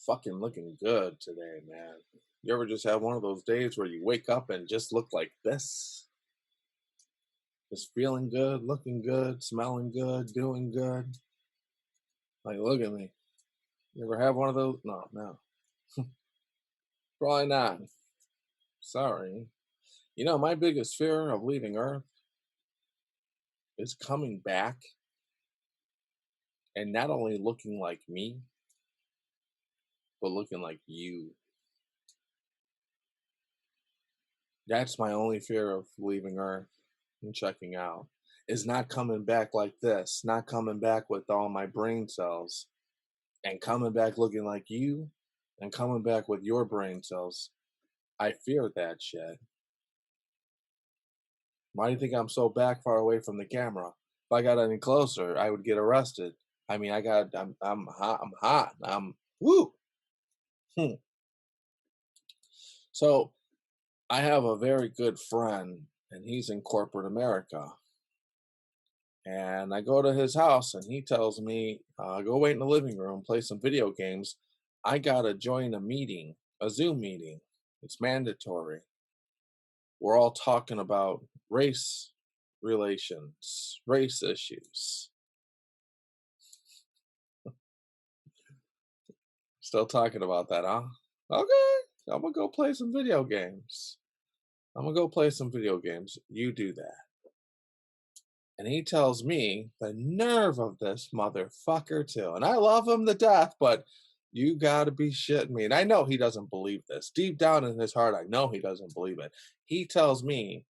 fucking looking good today, man. You ever just have one of those days where you wake up and just look like this? Just feeling good, looking good, smelling good, doing good. Like, look at me. You ever have one of those? No, no. Probably not. Sorry. You know, my biggest fear of leaving Earth is coming back and not only looking like me, but looking like you. That's my only fear of leaving Earth and checking out. Is not coming back like this, not coming back with all my brain cells and coming back looking like you and coming back with your brain cells. I fear that shit. Why do you think I'm so back far away from the camera? If I got any closer, I would get arrested. I mean, I'm hot. I'm hot. I'm woo. Hmm. So I have a very good friend, and he's in corporate America. And I go to his house, and he tells me, "Go wait in the living room, play some video games. I gotta join a meeting, a Zoom meeting. It's mandatory. We're all talking about race relations, race issues." Still talking about that, huh? Okay, I'm gonna go play some video games. I'm gonna go play some video games. You do that. And he tells me the nerve of this motherfucker too. And I love him to death, but you gotta be shitting me. And I know he doesn't believe this. Deep down in his heart, I know he doesn't believe it. He tells me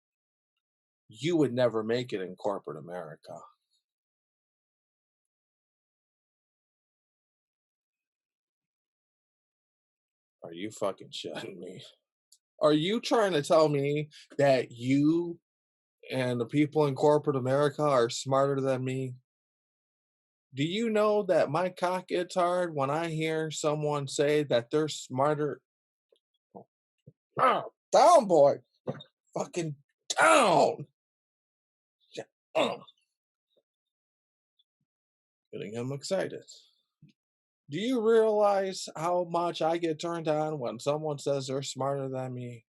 you would never make it in corporate America. Are you fucking shitting me? Are you trying to tell me that you and the people in corporate America are smarter than me? Do you know that my cock gets hard when I hear someone say that they're smarter? Ah, down, boy. Fucking down. Yeah, getting him excited. Do you realize how much I get turned on when someone says they're smarter than me?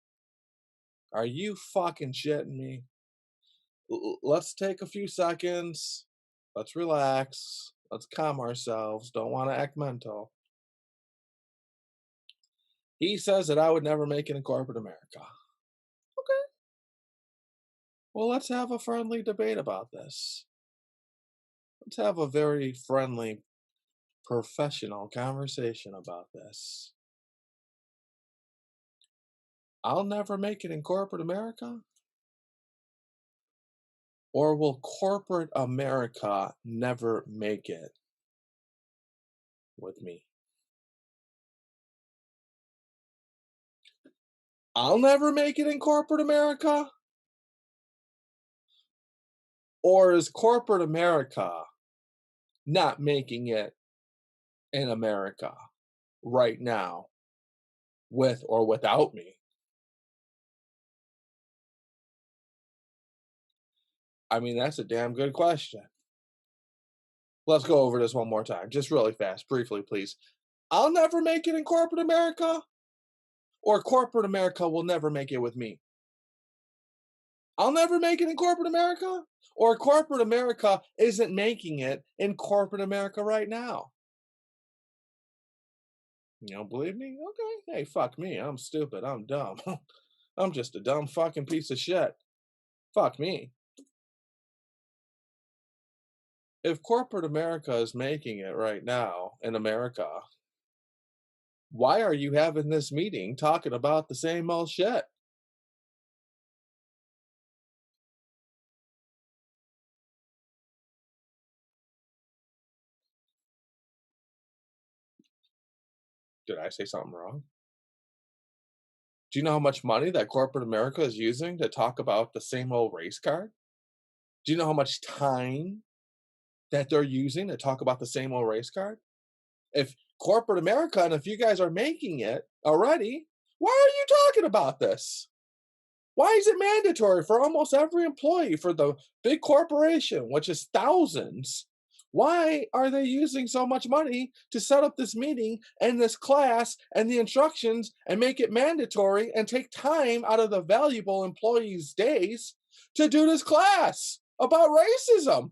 Are you fucking shitting me? Let's take a few seconds. Let's relax. Let's calm ourselves. Don't want to act mental. He says that I would never make it in corporate America. Okay. Well, let's have a friendly debate about this. Let's have a very friendly, professional conversation about this. I'll never make it in corporate America? Or will corporate America never make it with me? I'll never make it in corporate America? Or is corporate America not making it in America right now with or without me? I mean, that's a damn good question. Let's go over this one more time, just really fast, briefly, please. I'll never make it in corporate America, or corporate America will never make it with me? I'll never make it in corporate America, or corporate America isn't making it in corporate America right now? You don't believe me? Okay. Hey, fuck me. I'm stupid. I'm dumb. I'm just a dumb fucking piece of shit. Fuck me. If corporate America is making it right now in America, why are you having this meeting talking about the same old shit? Did I say something wrong? Do you know how much money that corporate America is using to talk about the same old race card? Do you know how much time that they're using to talk about the same old race card? If corporate America and if you guys are making it already, why are you talking about this? Why is it mandatory for almost every employee for the big corporation, which is thousands? Why are they using so much money to set up this meeting and this class and the instructions and make it mandatory and take time out of the valuable employees' days to do this class about racism?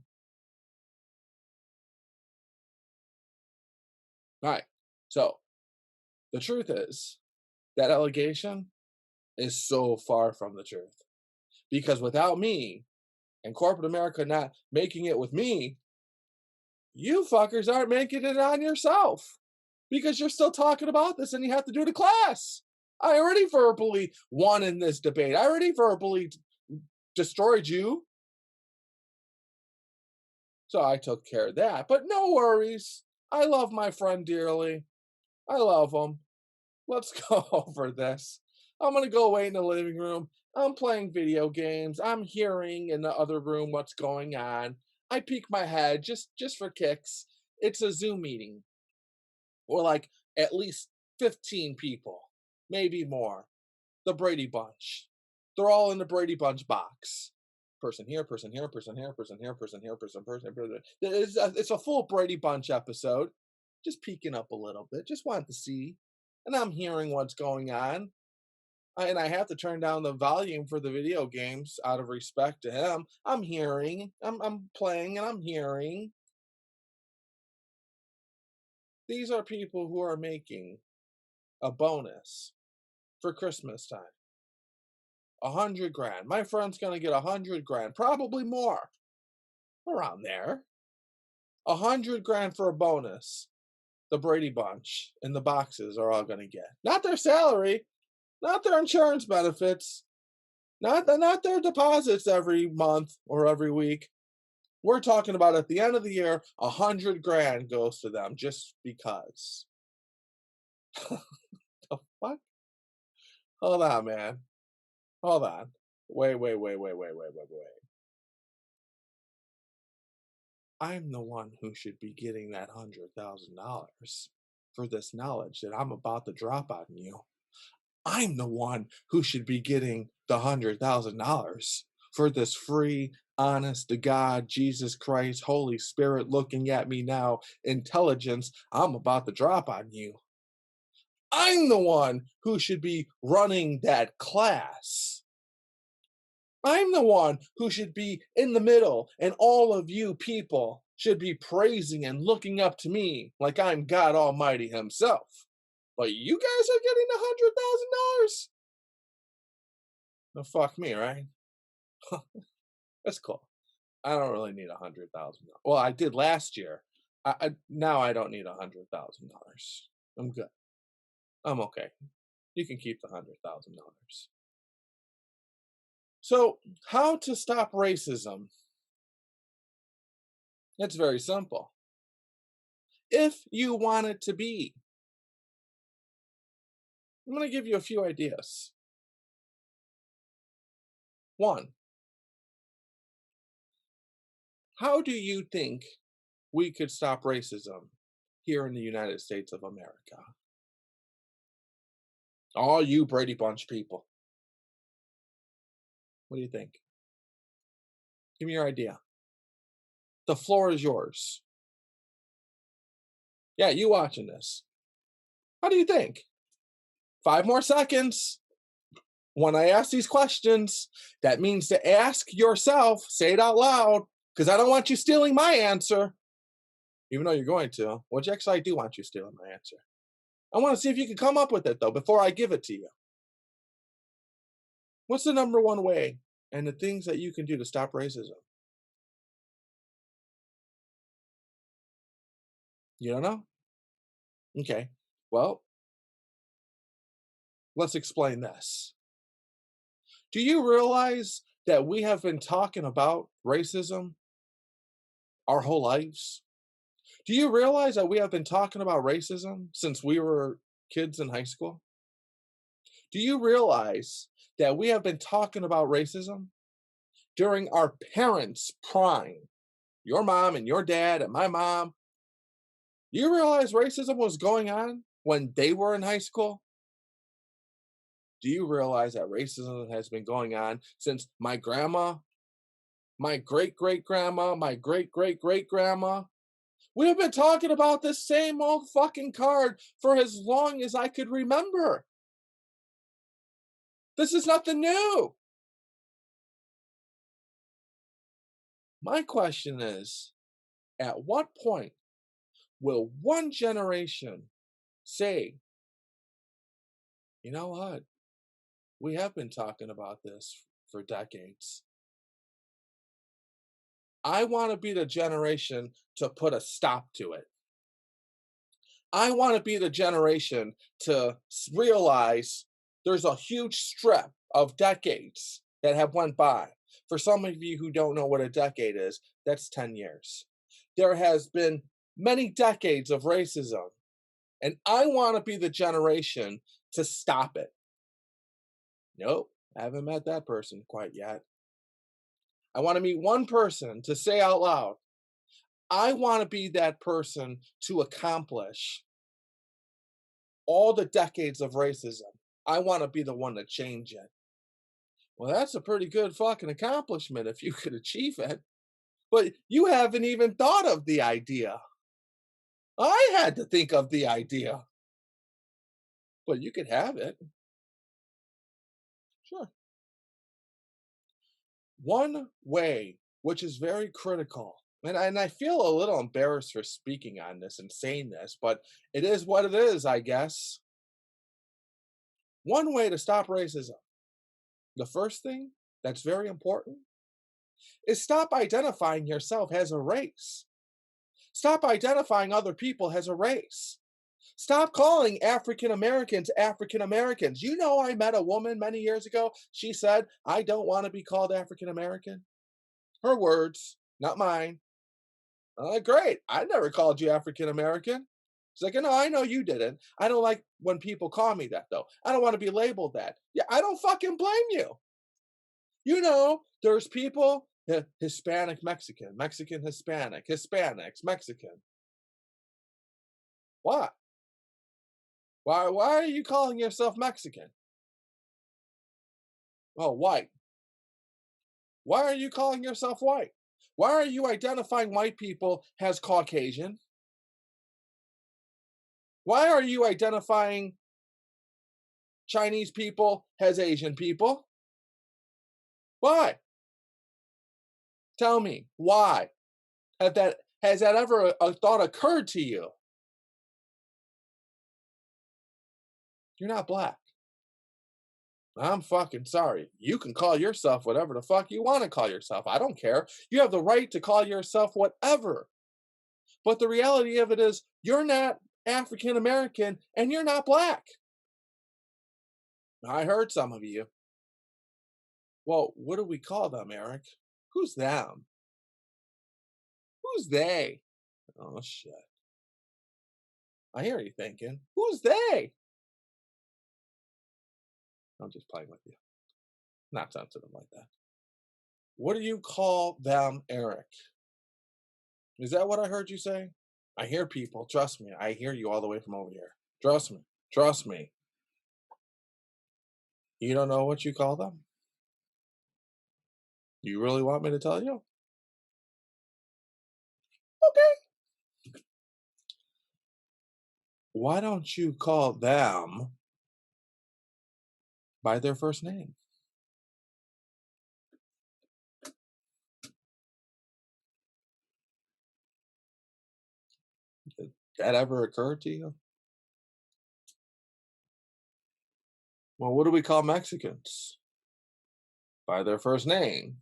All right. So the truth is that allegation is so far from the truth because without me and corporate America not making it with me, you fuckers aren't making it on yourself because you're still talking about this and you have to do the class. I already verbally won in this debate. I already verbally destroyed you. So I took care of that. But no worries. I love my friend dearly. I love him. Let's go over this. I'm going to go away in the living room. I'm playing video games. I'm hearing in the other room what's going on. I peek my head just for kicks. It's a Zoom meeting. Or like at least 15 people, maybe more. The Brady Bunch. They're all in the Brady Bunch box. Person here, person here, person here, person here, person here, person. It's a full Brady Bunch episode. Just peeking up a little bit. Just wanted to see. And I'm hearing what's going on. And I have to turn down the volume for the video games out of respect to him. I'm hearing. I'm playing and I'm hearing. These are people who are making a bonus for Christmas time. 100 grand. My friend's gonna get 100 grand, probably more. Around there. 100 grand for a bonus. The Brady Bunch and the boxes are all gonna get. Not their salary, not their insurance benefits, not their deposits every month or every week. We're talking about at the end of the year, 100 grand goes to them just because. The fuck? Hold on, man. Hold on. Wait. I'm the one who should be getting that $100,000 for this knowledge that I'm about to drop on you. I'm the one who should be getting the $100,000 for this free, honest to God, Jesus Christ, Holy Spirit looking at me now, intelligence I'm about to drop on you. I'm the one who should be running that class. I'm the one who should be in the middle, and all of you people should be praising and looking up to me like I'm God Almighty Himself. But you guys are getting $100,000? No, fuck me, right? That's cool. I don't really need $100,000. Well, I did last year. Now I don't need $100,000. I'm good. I'm okay. You can keep the $100,000. So, how to stop racism? It's very simple. If you want it to be, I'm going to give you a few ideas. One, how do you think we could stop racism here in the United States of America? All you Brady Bunch people. What do you think? Give me your idea. The floor is yours. Yeah, you watching this. How do you think? 5 more seconds. When I ask these questions, that means to ask yourself, say it out loud, because I don't want you stealing my answer, even though you're going to, which actually I do want you stealing my answer. I want to see if you can come up with it, though, before I give it to you. What's the number one way and the things that you can do to stop racism? You don't know? Okay. Well, let's explain this. Do you realize that we have been talking about racism our whole lives? Do you realize that we have been talking about racism since we were kids in high school? Do you realize that we have been talking about racism during our parents' prime? Your mom and your dad and my mom. Do you realize racism was going on when they were in high school? Do you realize that racism has been going on since my grandma, my great great grandma, my great great great grandma? We have been talking about this same old fucking card for as long as I could remember. This is nothing new. My question is, at what point will one generation say, you know what? We have been talking about this for decades. I want to be the generation to put a stop to it. I want to be the generation to realize there's a huge strip of decades that have went by. For some of you who don't know what a decade is, that's 10 years. There has been many decades of racism, and I want to be the generation to stop it. Nope, I haven't met that person quite yet. I want to meet one person to say out loud, I want to be that person to accomplish all the decades of racism. I want to be the one to change it. Well, that's a pretty good fucking accomplishment if you could achieve it. But you haven't even thought of the idea. I had to think of the idea. But you could have it. Sure. One way, which is very critical, and I feel a little embarrassed for speaking on this and saying this, but it is what it is, I guess. One way to stop racism, the first thing that's very important, is stop identifying yourself as a race. Stop identifying other people as a race. Stop calling African Americans African Americans. You know, I met a woman many years ago. She said, I don't want to be called African American. Her words, not mine. I'm like, great. I never called you African American. She's like, no, I know you didn't. I don't like when people call me that, though. I don't want to be labeled that. Yeah, I don't fucking blame you. You know, there's people, Hispanic, Mexican, Mexican, Hispanic, Hispanics, Mexican. What? Why are you calling yourself Mexican? Oh, white. Why are you calling yourself white? Why are you identifying white people as Caucasian? Why are you identifying Chinese people as Asian people? Why? Tell me, why? Has that ever a thought occurred to you? You're not black. I'm fucking sorry. You can call yourself whatever the fuck you want to call yourself. I don't care. You have the right to call yourself whatever. But the reality of it is, you're not African American and you're not black. I heard some of you. Well, what do we call them, Eric? Who's them? Who's they? Oh, shit. I hear you thinking. Who's they? I'm just playing with you. Not sensitive like that. What do you call them, Eric? Is that what I heard you say? I hear people. Trust me. I hear you all the way from over here. Trust me. Trust me. You don't know what you call them? You really want me to tell you? Okay. Why don't you call them by their first name? Did that ever occur to you? Well, what do we call Mexicans? By their first name.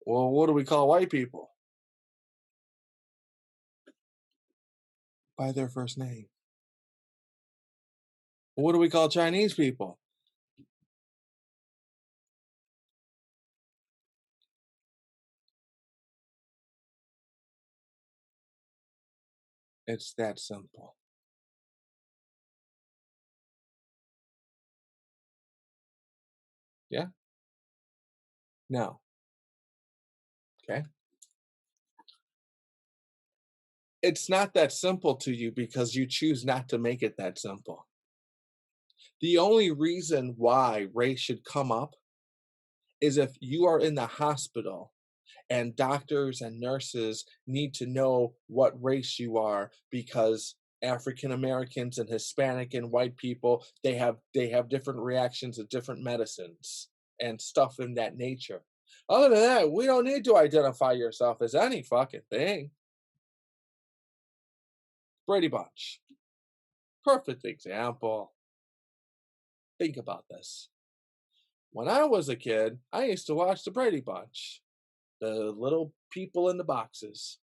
Well, what do we call white people? By their first name. Well, what do we call Chinese people? It's that simple. Yeah? No. Okay. It's not that simple to you because you choose not to make it that simple. The only reason why race should come up is if you are in the hospital and doctors and nurses need to know what race you are because African Americans and Hispanic and white people, they have different reactions to different medicines and stuff in that nature. Other than that, we don't need to identify yourself as any fucking thing. Brady Bunch, perfect example. Think about this. When I was a kid, I used to watch the Brady Bunch, the little people in the boxes.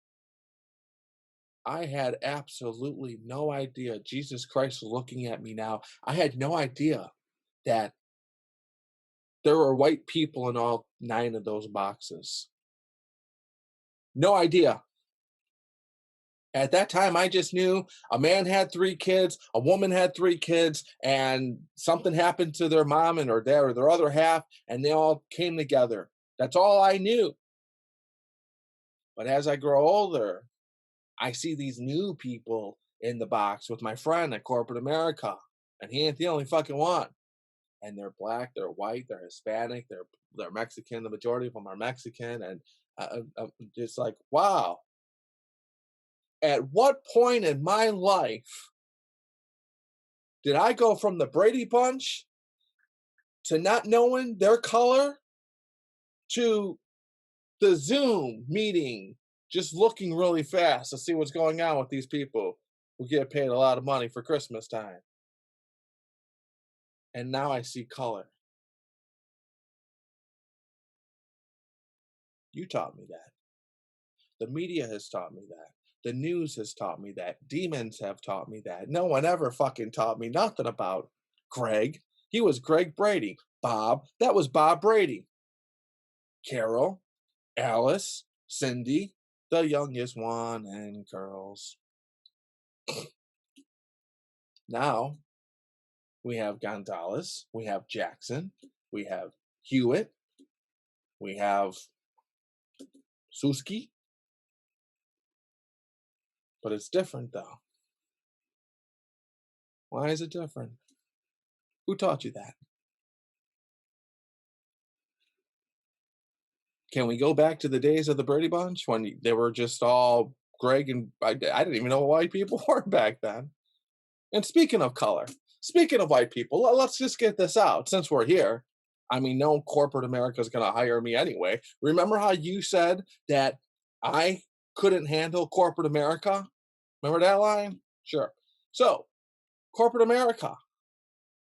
I had absolutely no idea. Jesus Christ, looking at me now, I had no idea that there were white people in all 9 of those boxes. No idea. At that time, I just knew a man had 3 kids, a woman had 3 kids, and something happened to their mom and or their other half, and they all came together. That's all I knew. But as I grow older, I see these new people in the box with my friend at corporate America, and he ain't the only fucking one. And they're black, they're white, they're Hispanic, they're Mexican. The majority of them are Mexican, and just like, wow. At what point in my life did I go from the Brady Bunch to not knowing their color to the Zoom meeting, just looking really fast to see what's going on with these people who get paid a lot of money for Christmas time? And now I see color. You taught me that. The media has taught me that. The news has taught me that. Demons have taught me that. No one ever fucking taught me nothing about Greg. He was Greg Brady. Bob, that was Bob Brady. Carol, Alice, Cindy, the youngest one, and girls. Now we have Gonzalez, we have Jackson, we have Hewitt, we have Suski, but it's different though. Why is it different? Who taught you that? Can we go back to the days of the Brady Bunch when they were just all Greg and I didn't even know what white people were back then. And speaking of color, speaking of white people, let's just get this out since we're here. I mean, no corporate America is going to hire me anyway. Remember how you said that I couldn't handle corporate America? Remember that line? Sure. So, corporate America,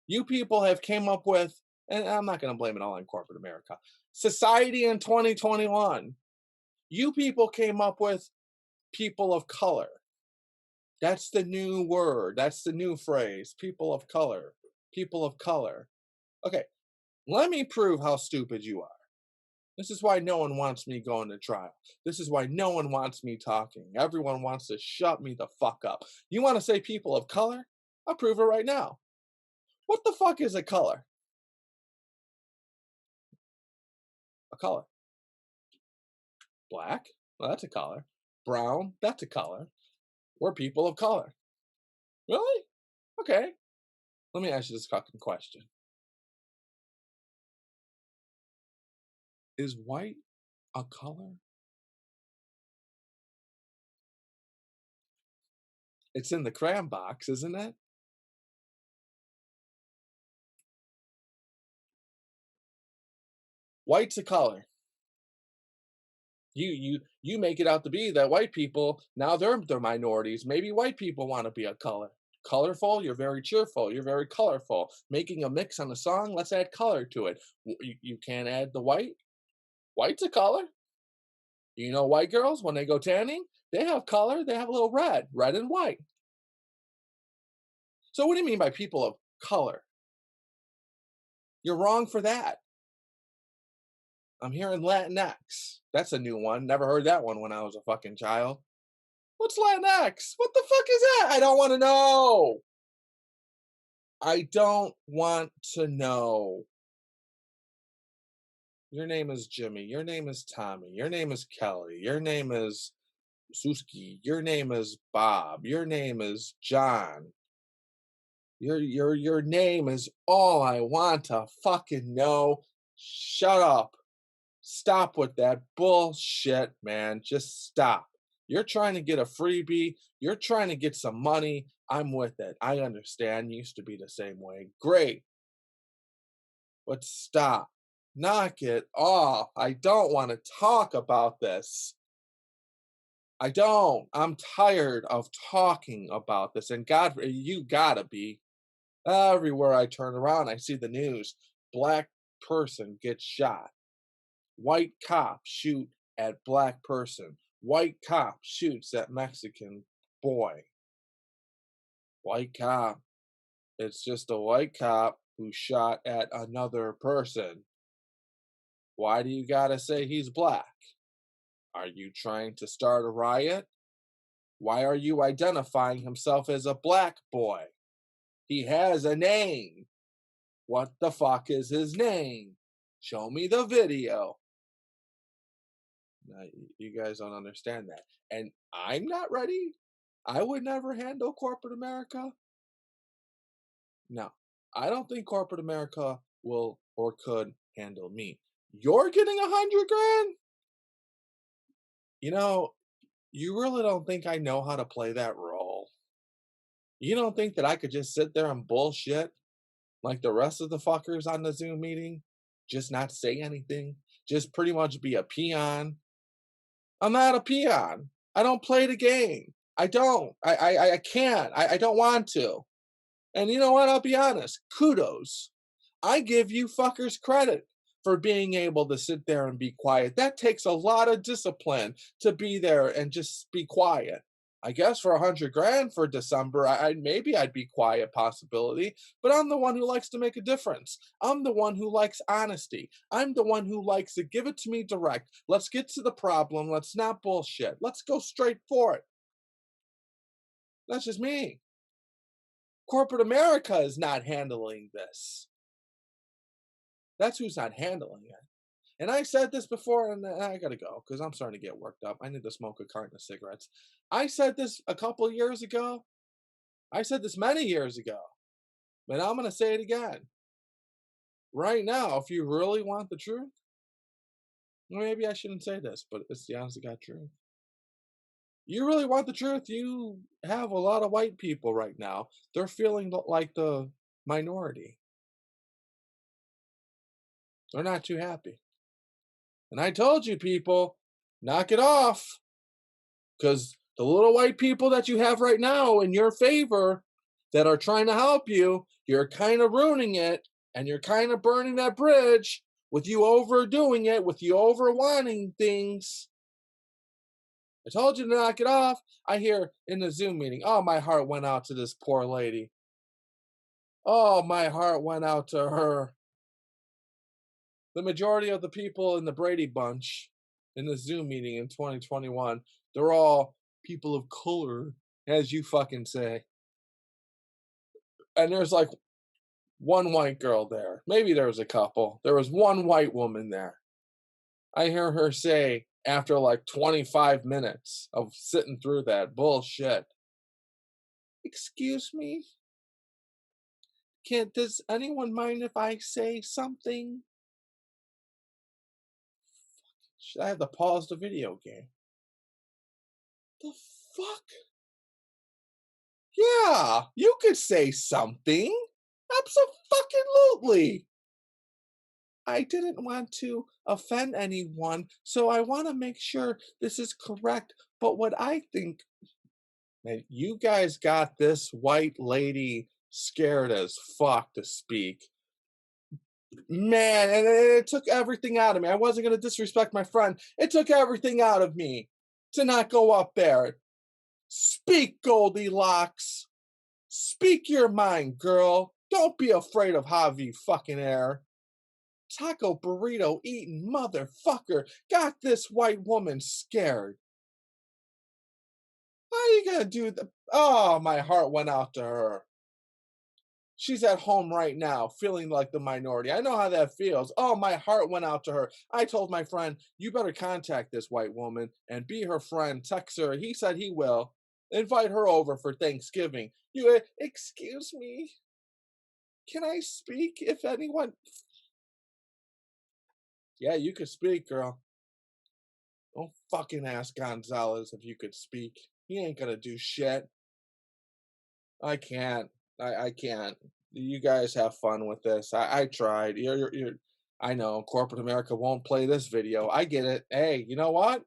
you people have came up with, and I'm not going to blame it all on corporate America. Society in 2021, you people came up with people of color. That's the new word. That's the new phrase. People of color. People of color. Okay, let me prove how stupid you are. This is why no one wants me going to trial. This is why no one wants me talking. Everyone wants to shut me the fuck up. You want to say people of color? I'll prove it right now. What the fuck is a color? A color. Black? Well, that's a color. Brown? That's a color. We're people of color. Really? Okay. Let me ask you this fucking question. Is white a color? It's in the cram box, isn't it? White's a color. You make it out to be that white people now they're minorities. Maybe white people want to be a color. Colorful, you're very cheerful. You're very colorful. Making a mix on a song, let's add color to it. You can't add the white. White's a color. You know, white girls when they go tanning, they have color. They have a little red and white. So what do you mean by people of color? You're wrong for that. I'm hearing Latinx. That's a new one. Never heard that one when I was a fucking child. What's Latinx? What the fuck is that? I don't want to know. I don't want to know. Your name is Jimmy. Your name is Tommy. Your name is Kelly. Your name is Suski. Your name is Bob. Your name is John. Your name is all I want to fucking know. Shut up. Stop with that bullshit, man. Just stop. You're trying to get a freebie. You're trying to get some money. I'm with it. I understand. Used to be the same way. Great. But stop. Knock it off. I don't want to talk about this. I don't. I'm tired of talking about this. And God, you gotta be. Everywhere I turn around, I see the news. Black person gets shot. White cop shoot at black person. White cop shoots at Mexican boy. White cop. It's just a white cop who shot at another person. Why do you gotta say he's black? Are you trying to start a riot? Why are you identifying himself as a black boy? He has a name. What the fuck is his name? Show me the video. Now, you guys don't understand that. And I'm not ready. I would never handle corporate America. No, I don't think corporate America will or could handle me. You're getting 100 grand? You know, you really don't think I know how to play that role. You don't think that I could just sit there and bullshit like the rest of the fuckers on the Zoom meeting? Just not say anything? Just pretty much be a peon? I'm not a peon. I don't play the game. I don't. I can't. I don't want to. And you know what? I'll be honest. Kudos. I give you fuckers credit for being able to sit there and be quiet. That takes a lot of discipline to be there and just be quiet. I guess for 100 grand for December, maybe I'd be quiet possibility, but I'm the one who likes to make a difference. I'm the one who likes honesty. I'm the one who likes to give it to me direct. Let's get to the problem. Let's not bullshit. Let's go straight for it. That's just me. Corporate America is not handling this. That's who's not handling it. And I said this before, and I gotta go because I'm starting to get worked up. I need to smoke a carton of cigarettes. I said this a couple years ago. I said this many years ago, but I'm gonna say it again. Right now, if you really want the truth, maybe I shouldn't say this, but it's the honest to God truth. You really want the truth? You have a lot of white people right now. They're feeling like the minority. They're not too happy. And I told you, people, knock it off. Because the little white people that you have right now in your favor that are trying to help you, you're kind of ruining it and you're kind of burning that bridge with you overdoing it, with you over wanting things. I told you to knock it off. I hear in the Zoom meeting, oh, my heart went out to this poor lady. Oh, my heart went out to her. The majority of the people in the Brady Bunch in the Zoom meeting in 2021, they're all people of color, as you fucking say. And there's like one white girl there. Maybe there was a couple. There was one white woman there. I hear her say, after like 25 minutes of sitting through that bullshit, excuse me? Does anyone mind if I say something? Should I have to pause the video game? The fuck? Yeah, you could say something. Absolutely. I didn't want to offend anyone, so I want to make sure this is correct. But what I think, man, you guys got this white lady scared as fuck to speak. Man, and it took everything out of me. I wasn't going to disrespect my friend. It took everything out of me to not go up there. Speak, Goldilocks. Speak your mind, girl. Don't be afraid of Javi fucking air. Taco burrito eating motherfucker got this white woman scared. How are you gonna do the? Oh, my heart went out to her. She's at home right now, feeling like the minority. I know how that feels. Oh, my heart went out to her. I told my friend, you better contact this white woman and be her friend. Text her. He said he will. Invite her over for Thanksgiving. You, excuse me? Can I speak if anyone? Yeah, you could speak, girl. Don't fucking ask Gonzalez if you could speak. He ain't gonna do shit. I can't. I can't. You guys have fun with this. I tried. I know corporate America won't play this video. I get it. Hey, you know what?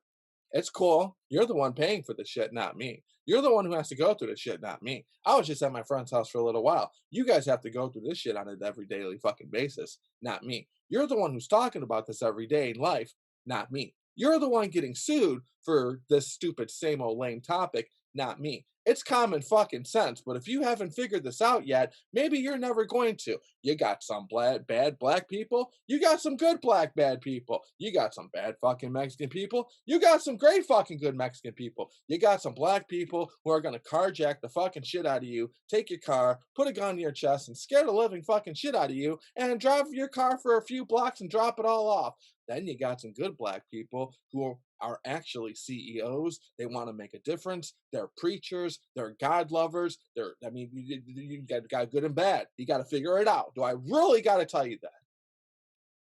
It's cool. You're the one paying for the shit, not me. You're the one who has to go through the shit, not me. I was just at my friend's house for a little while. You guys have to go through this shit on an every daily fucking basis, not me. You're the one who's talking about this every day in life, not me. You're the one getting sued for this stupid same old lame topic, not me. It's common fucking sense, but if you haven't figured this out yet, maybe you're never going to. You got some bad black people. You got some good black bad people. You got some bad fucking Mexican people. You got some great fucking good Mexican people. You got some black people who are gonna carjack the fucking shit out of you, take your car, put a gun to your chest, and scare the living fucking shit out of you, and drive your car for a few blocks and drop it all off. Then you got some good black people who are actually CEOs. They want to make a difference. They're preachers. They're God lovers. I mean, you got good and bad. You got to figure it out. Do I really got to tell you that?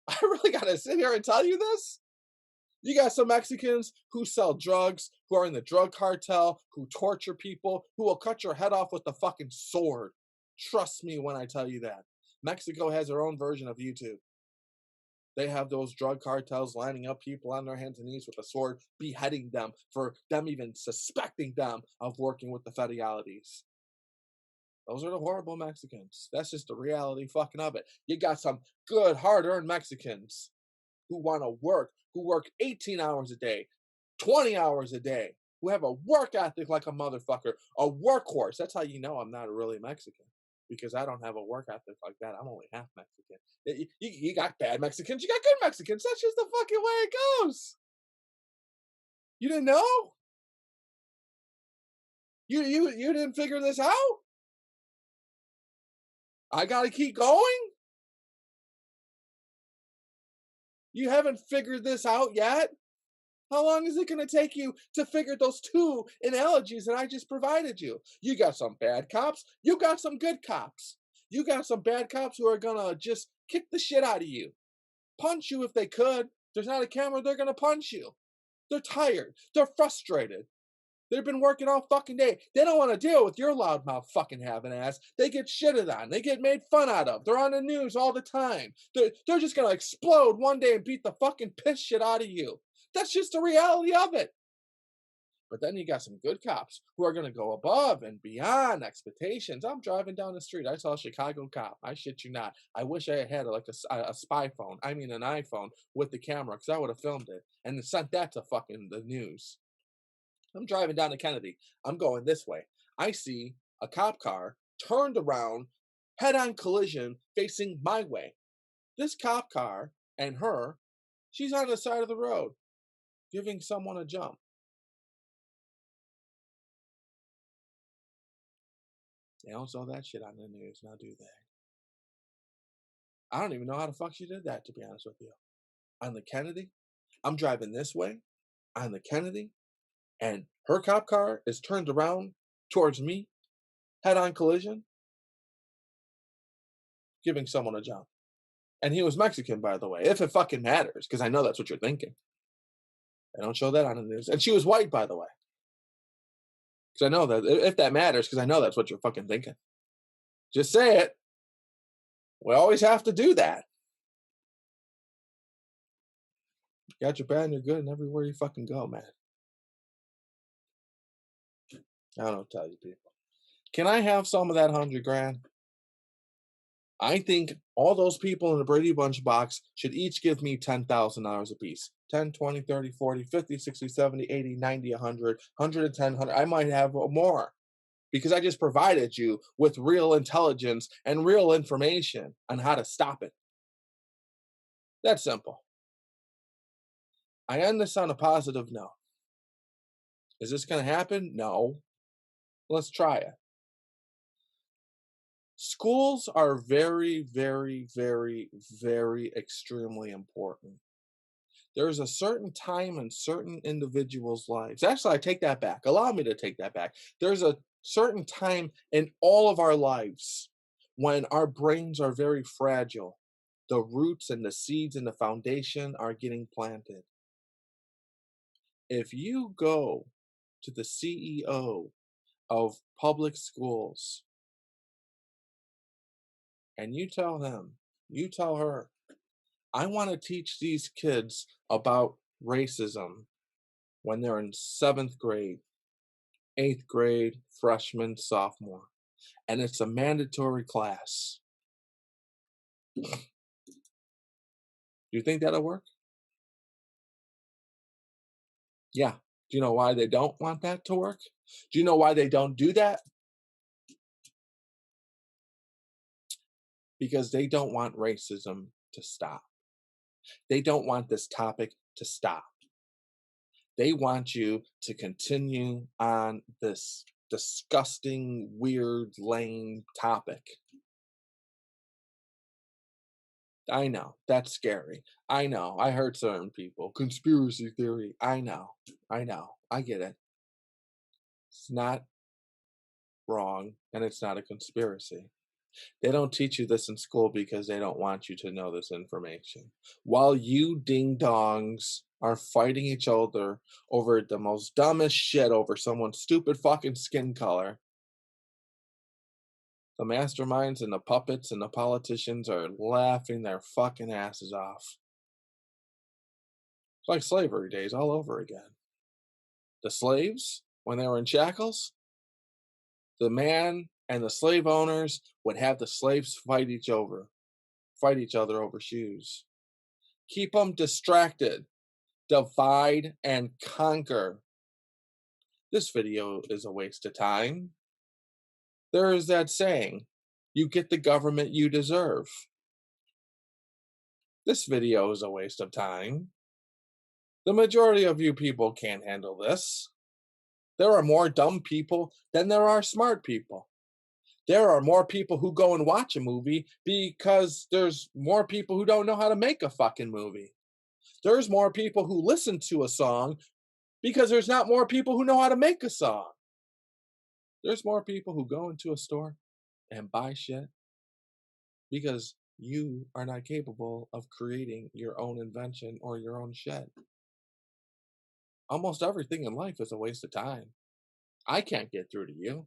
I really got to sit here and tell you this? You got some Mexicans who sell drugs, who are in the drug cartel, who torture people, who will cut your head off with a fucking sword. Trust me when I tell you that. Mexico has their own version of YouTube. They have those drug cartels lining up people on their hands and knees with a sword, beheading them for them even suspecting them of working with the federales. Those are the horrible Mexicans. That's just the reality fucking of it. You got some good, hard-earned Mexicans who want to work, who work 18 hours a day, 20 hours a day, who have a work ethic like a motherfucker, a workhorse. That's how you know I'm not a really Mexican, because I don't have a work ethic like that. I'm only half Mexican. You got bad Mexicans, you got good Mexicans. That's just the fucking way it goes. You didn't know? You didn't figure this out? I gotta keep going? You haven't figured this out yet? How long is it going to take you to figure those two analogies that I just provided you? You got some bad cops. You got some good cops. You got some bad cops who are going to just kick the shit out of you, punch you if they could. There's not a camera, they're going to punch you. They're tired. They're frustrated. They've been working all fucking day. They don't want to deal with your loudmouth fucking having ass. They get shitted on. They get made fun out of. They're on the news all the time. They're just going to explode one day and beat the fucking piss shit out of you. That's just the reality of it. But then you got some good cops who are going to go above and beyond expectations. I'm driving down the street. I saw a Chicago cop. I shit you not. I wish I had like a spy phone. I mean, an iPhone with the camera, because I would have filmed it and sent that to fucking the news. I'm driving down to Kennedy. I'm going this way. I see a cop car turned around, head on collision, facing my way. This cop car and her, she's on the side of the road, giving someone a jump. They don't show that shit on the news. Now do they? I don't even know how the fuck she did that, to be honest with you. On the Kennedy, I'm driving this way on the Kennedy, and her cop car is turned around towards me, head on collision, giving someone a jump. And he was Mexican, by the way, if it fucking matters, because I know that's what you're thinking. They don't show that on the news. And she was white, by the way. Because I know that, if that matters, because I know that's what you're fucking thinking. Just say it. We always have to do that. You got your bad and you're good, and everywhere you fucking go, man. I don't tell you people. Can I have some of that 100 grand? I think all those people in the Brady Bunch box should each give me $10,000 a piece. 10, 20, 30, 40, 50, 60, 70, 80, 90, 100, 110, 100. I might have more, because I just provided you with real intelligence and real information on how to stop it. That's simple. I end this on a positive note. Is this going to happen? No. Let's try it. Schools are very, very, very, very extremely important. There's a certain time in certain individuals' lives. Actually, I take that back. Allow me to take that back. There's a certain time in all of our lives when our brains are very fragile. The roots and the seeds and the foundation are getting planted. If you go to the CEO of public schools and you tell him, you tell her, I want to teach these kids about racism when they're in 7th grade, 8th grade, freshman, sophomore, and it's a mandatory class. Do you think that'll work? Yeah. Do you know why they don't want that to work? Do you know why they don't do that? Because they don't want racism to stop. They don't want this topic to stop. They want you to continue on this disgusting, weird, lame topic. I know, that's scary. I know, I heard certain people. Conspiracy theory. I know, I get it. It's not wrong, and it's not a conspiracy. They don't teach you this in school because they don't want you to know this information. While you ding dongs are fighting each other over the most dumbest shit over someone's stupid fucking skin color, the masterminds and the puppets and the politicians are laughing their fucking asses off. It's like slavery days all over again. The slaves, when they were in shackles, the man and the slave owners would have the slaves fight each other over shoes. Keep them distracted. Divide and conquer. This video is a waste of time. There is that saying, you get the government you deserve. This video is a waste of time. The majority of you people can't handle this. There are more dumb people than there are smart people. There are more people who go and watch a movie because there's more people who don't know how to make a fucking movie. There's more people who listen to a song because there's not more people who know how to make a song. There's more people who go into a store and buy shit because you are not capable of creating your own invention or your own shit. Almost everything in life is a waste of time. I can't get through to you.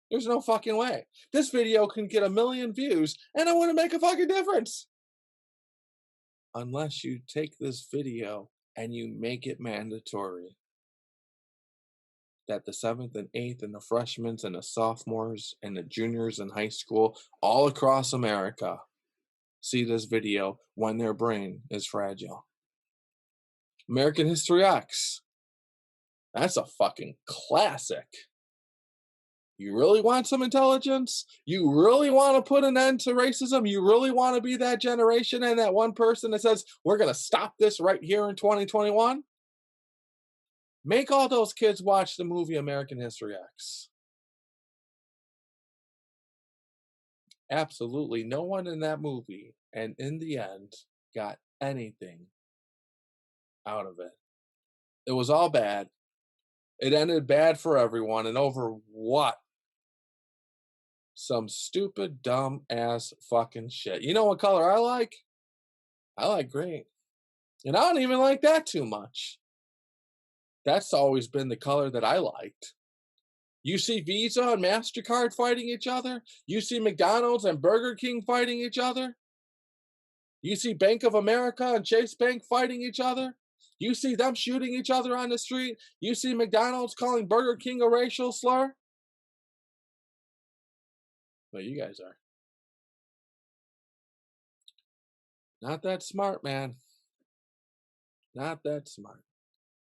There's no fucking way. This video can get 1 million views and I wouldn't make a fucking difference. Unless you take this video and you make it mandatory that the 7th and 8th and the freshmen and the sophomores and the juniors in high school all across America see this video when their brain is fragile. American History X. That's a fucking classic. You really want some intelligence? You really want to put an end to racism? You really want to be that generation and that one person that says, we're going to stop this right here in 2021? Make all those kids watch the movie American History X. Absolutely no one in that movie, and in the end, got anything out of it. It was all bad. It ended bad for everyone, and over what? Some stupid, dumb ass fucking shit. You know what color I like? I like green. And I don't even like that too much. That's always been the color that I liked. You see Visa and MasterCard fighting each other? You see McDonald's and Burger King fighting each other? You see Bank of America and Chase Bank fighting each other? You see them shooting each other on the street? You see McDonald's calling Burger King a racial slur? Well, you guys are. Not that smart, man. Not that smart.